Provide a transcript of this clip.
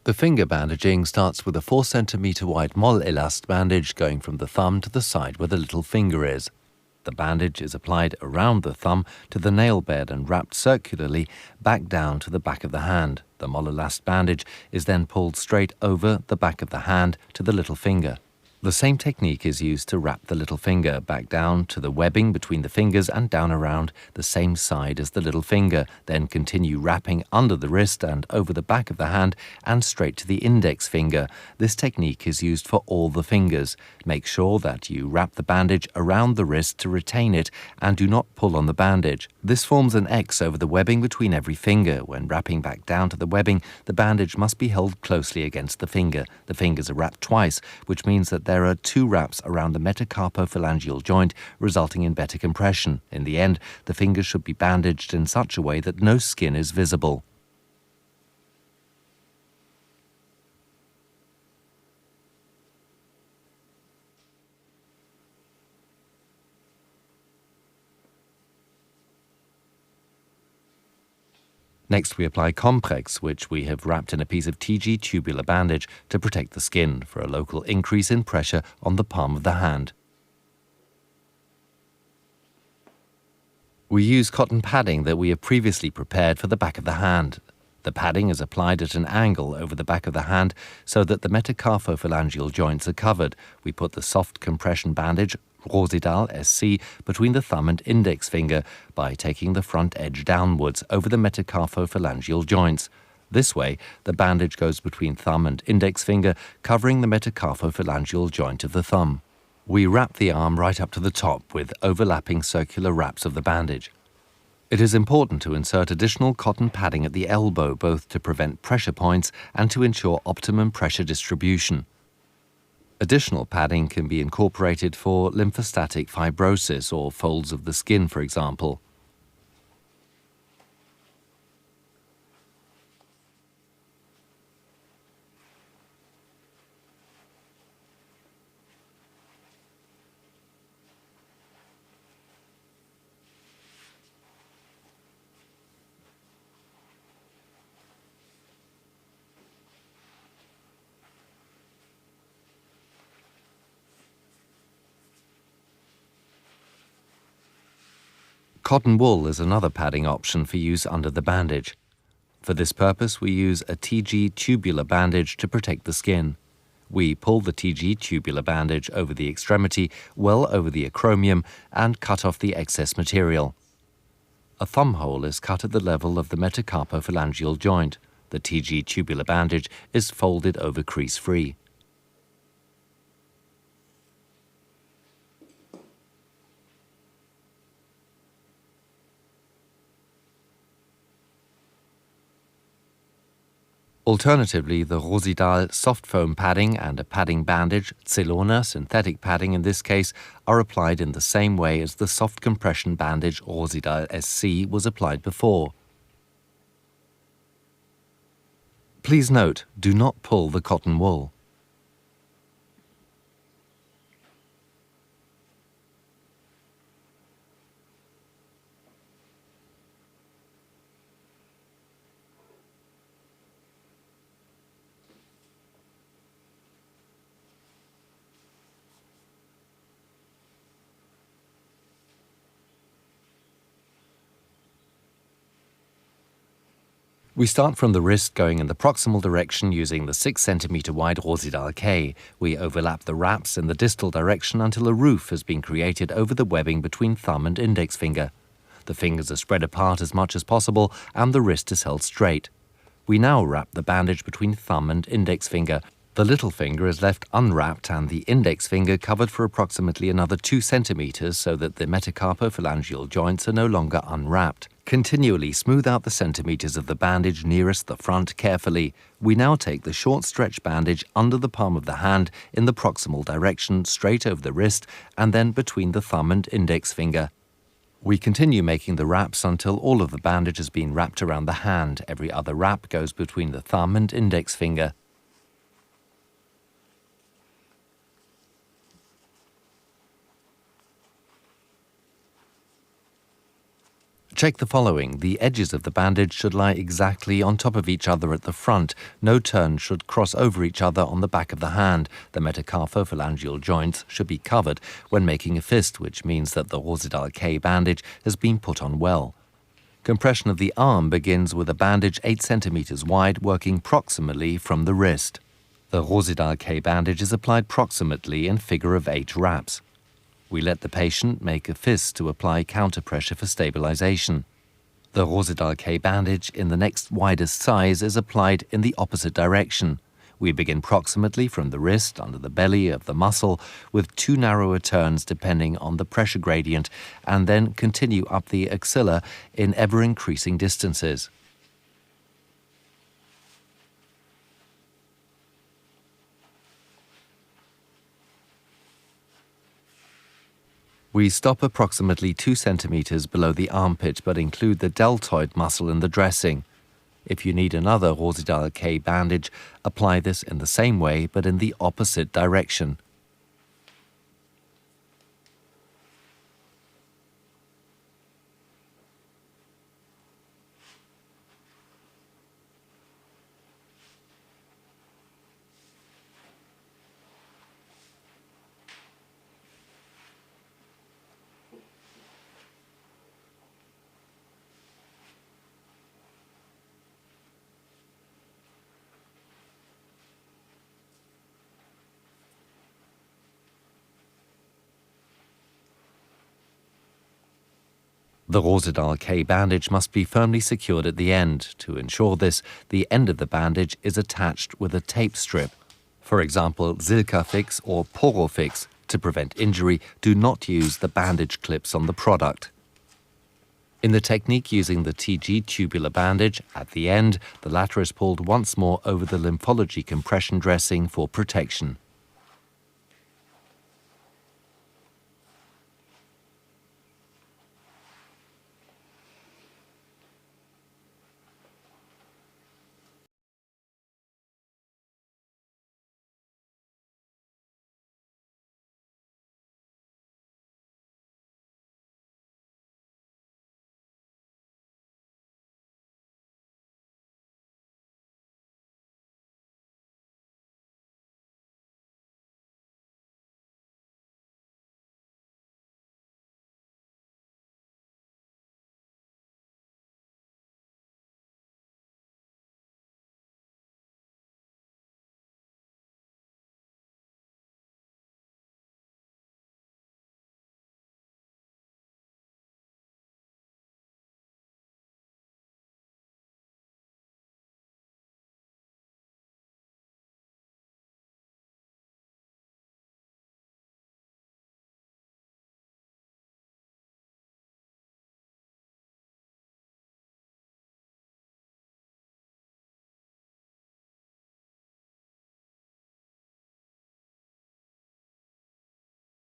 The finger bandaging starts with a 4 cm wide moll-elast bandage going from the thumb to the side where the little finger is. The bandage is applied around the thumb to the nail bed and wrapped circularly back down to the back of the hand. The moll-elast bandage is then pulled straight over the back of the hand to the little finger. The same technique is used to wrap the little finger back down to the webbing between the fingers and down around the same side as the little finger, then continue wrapping under the wrist and over the back of the hand and straight to the index finger. This technique is used for all the fingers. Make sure that you wrap the bandage around the wrist to retain it and do not pull on the bandage. This forms an X over the webbing between every finger. When wrapping back down to the webbing, the bandage must be held closely against the finger. The fingers are wrapped twice, which means that there are 2 wraps around the metacarpophalangeal joint, resulting in better compression. In the end, the fingers should be bandaged in such a way that no skin is visible. Next, we apply comprex, which we have wrapped in a piece of TG tubular bandage to protect the skin for a local increase in pressure on the palm of the hand. We use cotton padding that we have previously prepared for the back of the hand. The padding is applied at an angle over the back of the hand so that the metacarpophalangeal joints are covered. We put the soft compression bandage Rosidal SC between the thumb and index finger by taking the front edge downwards over the metacarpophalangeal joints. This way, the bandage goes between thumb and index finger, covering the metacarpophalangeal joint of the thumb. We wrap the arm right up to the top with overlapping circular wraps of the bandage. It is important to insert additional cotton padding at the elbow, both to prevent pressure points and to ensure optimum pressure distribution. Additional padding can be incorporated for lymphostatic fibrosis or folds of the skin, for example. Cotton wool is another padding option for use under the bandage. For this purpose, we use a TG tubular bandage to protect the skin. We pull the TG tubular bandage over the extremity, well over the acromion, and cut off the excess material. A thumb hole is cut at the level of the metacarpophalangeal joint. The TG tubular bandage is folded over crease-free. Alternatively, the Rosidal soft foam padding and a padding bandage, Celona synthetic padding in this case, are applied in the same way as the soft compression bandage Rosidal SC was applied before. Please note, do not pull the cotton wool. We start from the wrist going in the proximal direction using the 6 cm wide Rosidal K. We overlap the wraps in the distal direction until a roof has been created over the webbing between thumb and index finger. The fingers are spread apart as much as possible and the wrist is held straight. We now wrap the bandage between thumb and index finger. The little finger is left unwrapped and the index finger covered for approximately another 2 cm so that the metacarpophalangeal joints are no longer unwrapped. Continually smooth out the centimeters of the bandage nearest the front carefully. We now take the short stretch bandage under the palm of the hand in the proximal direction straight over the wrist and then between the thumb and index finger. We continue making the wraps until all of the bandage has been wrapped around the hand. Every other wrap goes between the thumb and index finger. Check the following. The edges of the bandage should lie exactly on top of each other at the front. No turns should cross over each other on the back of the hand. The metacarpophalangeal joints should be covered when making a fist, which means that the Rosedal K bandage has been put on well. Compression of the arm begins with a bandage 8 centimeters wide, working proximally from the wrist. The Rosedal K bandage is applied proximately in figure of 8 wraps. We let the patient make a fist to apply counter pressure for stabilization. The Rosedal K bandage in the next widest size is applied in the opposite direction. We begin proximately from the wrist under the belly of the muscle with 2 narrower turns depending on the pressure gradient, and then continue up the axilla in ever-increasing distances. We stop approximately 2 centimeters below the armpit but include the deltoid muscle in the dressing. If you need another Rosedal K bandage, apply this in the same way but in the opposite direction. The Rosedal K bandage must be firmly secured at the end. To ensure this, the end of the bandage is attached with a tape strip. For example, Silkafix or Porofix. To prevent injury, do not use the bandage clips on the product. In the technique using the TG tubular bandage, at the end, the latter is pulled once more over the lymphology compression dressing for protection.